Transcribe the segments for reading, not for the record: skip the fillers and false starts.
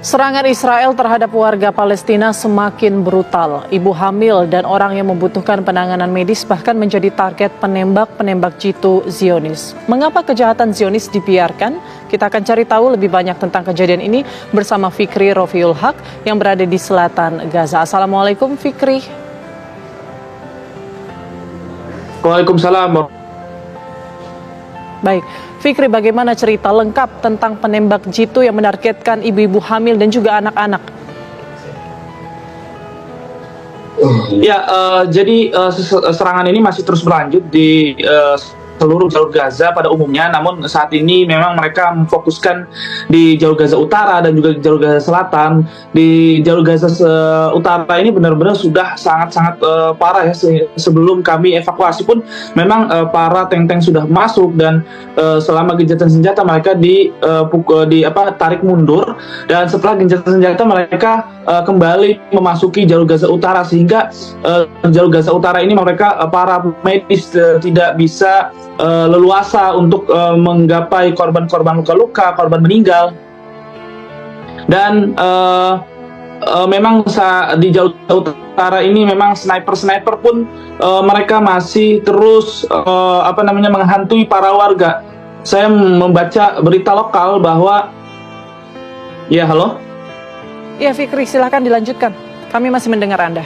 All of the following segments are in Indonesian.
Serangan Israel terhadap warga Palestina semakin brutal. Ibu hamil dan orang yang membutuhkan penanganan medis bahkan menjadi target penembak-penembak jitu Zionis. Mengapa kejahatan Zionis dibiarkan? Kita akan cari tahu lebih banyak tentang kejadian ini bersama Fikri Rofiul Haq yang berada di selatan Gaza. Assalamualaikum Fikri. Waalaikumsalam. Baik, Fikri, bagaimana cerita lengkap tentang penembak jitu yang menargetkan ibu-ibu hamil dan juga anak-anak? Ya, jadi serangan ini masih terus berlanjut di seluruh jalur Gaza pada umumnya. Namun saat ini memang mereka memfokuskan di jalur Gaza Utara dan juga jalur Gaza Selatan. Di jalur Gaza Utara ini benar-benar sudah sangat-sangat parah ya. Sebelum kami evakuasi pun memang para tank-tank sudah masuk dan selama gencatan senjata mereka tarik mundur, dan setelah gencatan senjata mereka kembali memasuki jalur Gaza Utara, sehingga jalur Gaza Utara ini mereka para medis tidak bisa leluasa untuk menggapai korban-korban luka-luka, korban meninggal. Dan memang di jalur utara ini memang sniper pun mereka masih terus menghantui para warga. Saya membaca berita lokal bahwa halo. Ya Fikri, silahkan dilanjutkan. Kami masih mendengar Anda.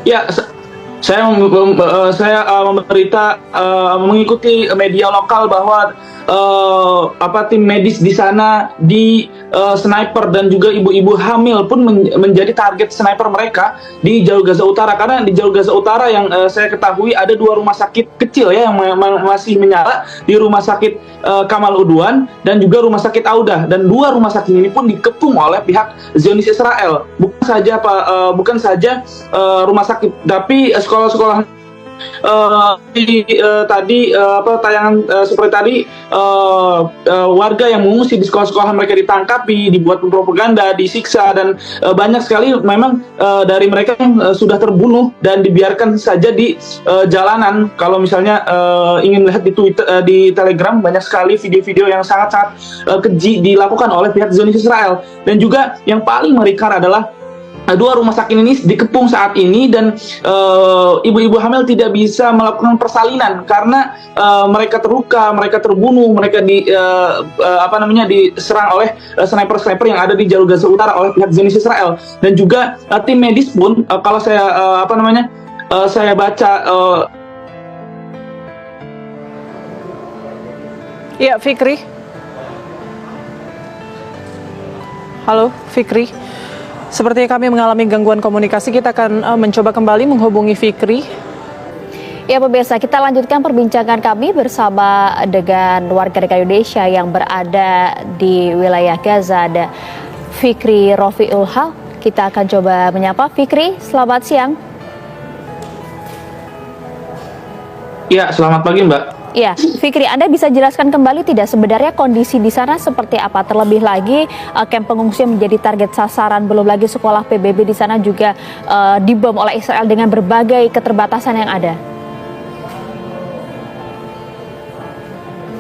Ya, saya mengikuti media lokal bahwa tim medis di sana sniper dan juga ibu-ibu hamil pun menjadi target sniper mereka di jalur Gaza Utara, karena di jalur Gaza Utara yang saya ketahui ada 2 rumah sakit kecil ya yang masih menyala, di rumah sakit Kamal Udwan dan juga rumah sakit Auda, dan 2 rumah sakit ini pun dikepung oleh pihak Zionis Israel. Bukan saja rumah sakit, tapi sekolah-sekolah tayangan seperti tadi, warga yang mengungsi di sekolah-sekolah mereka ditangkapi, dibuat propaganda, disiksa, dan banyak sekali memang dari mereka yang sudah terbunuh dan dibiarkan saja di jalanan. Kalau misalnya ingin melihat di Twitter, di Telegram, banyak sekali video-video yang sangat-sangat keji dilakukan oleh pihak Zionis Israel. Dan juga yang paling mengerikan adalah 2 rumah sakit ini dikepung saat ini, dan ibu-ibu hamil tidak bisa melakukan persalinan karena mereka terluka, mereka terbunuh, mereka diserang oleh sniper-sniper yang ada di jalur Gaza Utara oleh pihak Zionis Israel. Dan juga tim medis pun kalau saya saya baca Ya, Fikri. Halo, Fikri. Sepertinya kami mengalami gangguan komunikasi, kita akan mencoba kembali menghubungi Fikri. Ya pemirsa, kita lanjutkan perbincangan kami bersama dengan warga negara Indonesia yang berada di wilayah Gaza. Ada Fikri Rofiul Haq. Kita akan coba menyapa Fikri. Selamat siang. Ya, selamat pagi Mbak. Ya, Fikri, Anda bisa jelaskan kembali tidak sebenarnya kondisi di sana seperti apa? Terlebih lagi kamp pengungsi menjadi target sasaran, belum lagi sekolah PBB di sana juga dibom oleh Israel dengan berbagai keterbatasan yang ada.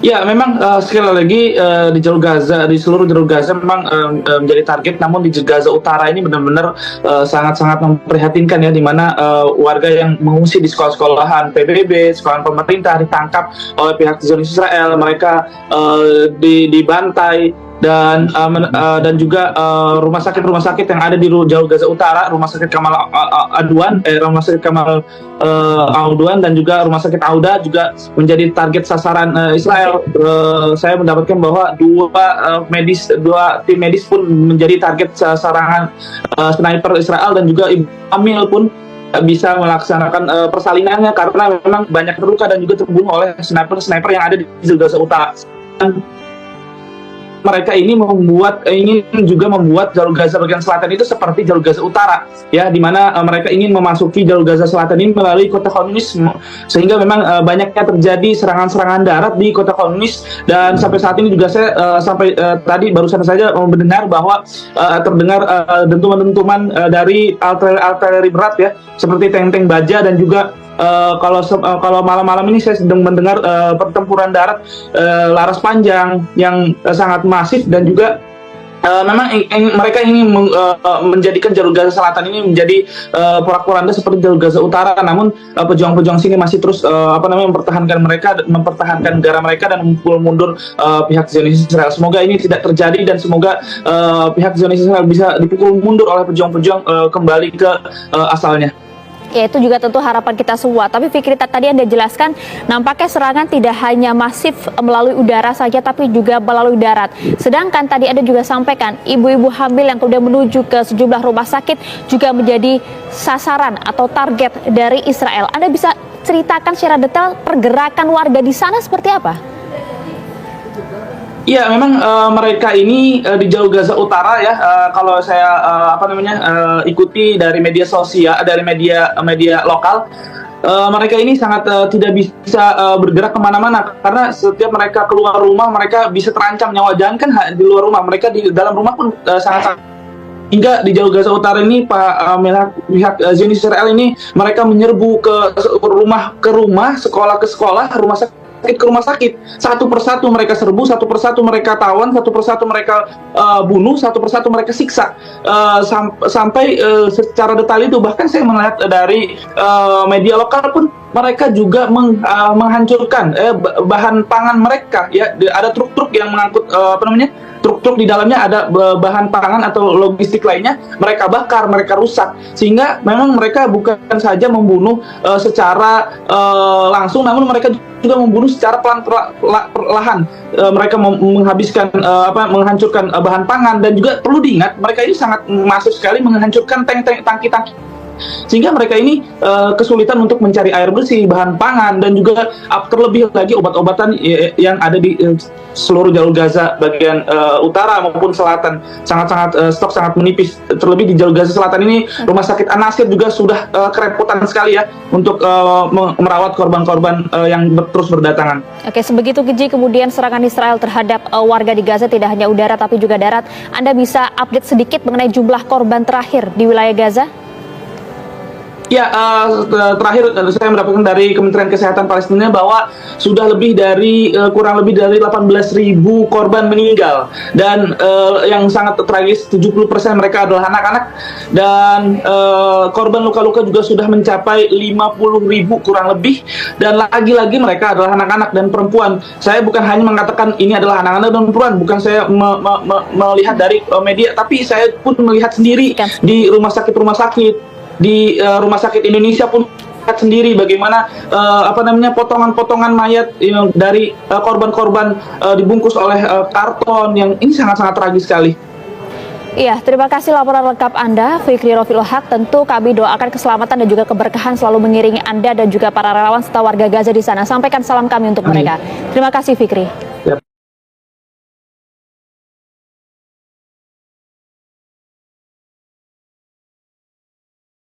Ya, memang sekali lagi di jalur Gaza, di seluruh jalur Gaza memang menjadi target. Namun di Gaza Utara ini benar-benar sangat-sangat memprihatinkan ya, di mana warga yang mengungsi di sekolah-sekolahan PBB, sekolah pemerintah ditangkap oleh pihak Zionis Israel. Mereka dibantai, dan juga rumah sakit yang ada di jalur Gaza Utara, rumah sakit Kamal Audwan dan juga rumah sakit Auda juga menjadi target sasaran Israel. Saya mendapatkan bahwa 2 tim medis pun menjadi target sasaran sniper Israel, dan juga ibu hamil pun bisa melaksanakan persalinannya karena memang banyak terluka dan juga terbunuh oleh sniper yang ada di Gaza Utara. Mereka ini ingin juga membuat jalur Gaza bagian selatan itu seperti jalur Gaza Utara ya, di mana mereka ingin memasuki jalur Gaza Selatan ini melalui kota Khan Yunis, sehingga memang banyaknya terjadi serangan-serangan darat di kota Khan Yunis. Dan sampai saat ini juga saya tadi barusan saja mendengar bahwa terdengar dentuman-dentuman dari artileri berat ya, seperti tank-tank baja dan juga Kalau malam-malam ini saya sedang mendengar pertempuran darat laras panjang yang sangat masif, dan juga memang mereka ingin menjadikan jalur Gaza Selatan ini menjadi porak-poranda seperti jalur Gaza Utara. Namun pejuang-pejuang sini masih terus mempertahankan negara mereka dan memukul mundur pihak Zionis Israel. Semoga ini tidak terjadi dan semoga pihak Zionis Israel bisa dipukul mundur oleh pejuang-pejuang kembali ke asalnya. Ya, itu juga tentu harapan kita semua. Tapi Fikri, tadi Anda jelaskan nampaknya serangan tidak hanya masif melalui udara saja, tapi juga melalui darat. Sedangkan tadi Anda juga sampaikan ibu-ibu hamil yang kemudian menuju ke sejumlah rumah sakit juga menjadi sasaran atau target dari Israel. Anda bisa ceritakan secara detail pergerakan warga di sana seperti apa? Iya, memang mereka ini di jalur Gaza Utara ya, kalau saya ikuti dari media sosial, dari media lokal, mereka ini sangat tidak bisa bergerak kemana-mana karena setiap mereka keluar rumah mereka bisa terancam nyawa. Jangan kan di luar rumah, mereka di dalam rumah pun sangat hingga di jalur Gaza Utara ini pihak Zionis Israel ini mereka menyerbu ke rumah, sekolah ke sekolah, rumah sakit ke rumah sakit, satu persatu mereka serbu, satu persatu mereka tawan, satu persatu mereka bunuh, satu persatu mereka siksa, sampai secara detail itu. Bahkan saya melihat dari media lokal pun mereka juga menghancurkan bahan pangan mereka ya. Ada truk-truk yang mengangkut truk-truk di dalamnya ada bahan pangan atau logistik lainnya, mereka bakar, mereka rusak, sehingga memang mereka bukan saja membunuh secara langsung, namun mereka juga membunuh secara perlahan. Mereka menghabiskan menghancurkan bahan pangan, dan juga perlu diingat mereka ini sangat masif sekali menghancurkan tangki-tangki, sehingga mereka ini kesulitan untuk mencari air bersih, bahan pangan, dan juga terlebih lagi obat-obatan yang ada di seluruh jalur Gaza bagian utara maupun selatan. Stok sangat menipis. Terlebih di jalur Gaza Selatan ini Rumah Sakit An-Nasir juga sudah kerepotan sekali ya untuk merawat korban-korban yang terus berdatangan. Oke, sebegitu keji kemudian serangan Israel terhadap warga di Gaza, tidak hanya udara tapi juga darat. Anda bisa update sedikit mengenai jumlah korban terakhir di wilayah Gaza? Ya, terakhir saya mendapatkan dari Kementerian Kesehatan Palestina bahwa sudah kurang lebih dari 18.000 korban meninggal, dan yang sangat tragis 70% mereka adalah anak-anak, dan korban luka-luka juga sudah mencapai 50.000 kurang lebih, dan lagi-lagi mereka adalah anak-anak dan perempuan. Saya bukan hanya mengatakan ini adalah anak-anak dan perempuan, bukan saya melihat dari media, tapi saya pun melihat sendiri di rumah sakit di Rumah Sakit Indonesia pun lihat sendiri bagaimana potongan-potongan mayat dari korban-korban dibungkus oleh karton, yang ini sangat-sangat tragis sekali. Iya, terima kasih laporan lengkap Anda, Fikri Rofiul Haq. Tentu kami doakan keselamatan dan juga keberkahan selalu mengiringi Anda dan juga para relawan serta warga Gaza di sana. Sampaikan salam kami untuk mereka. Terima kasih, Fikri.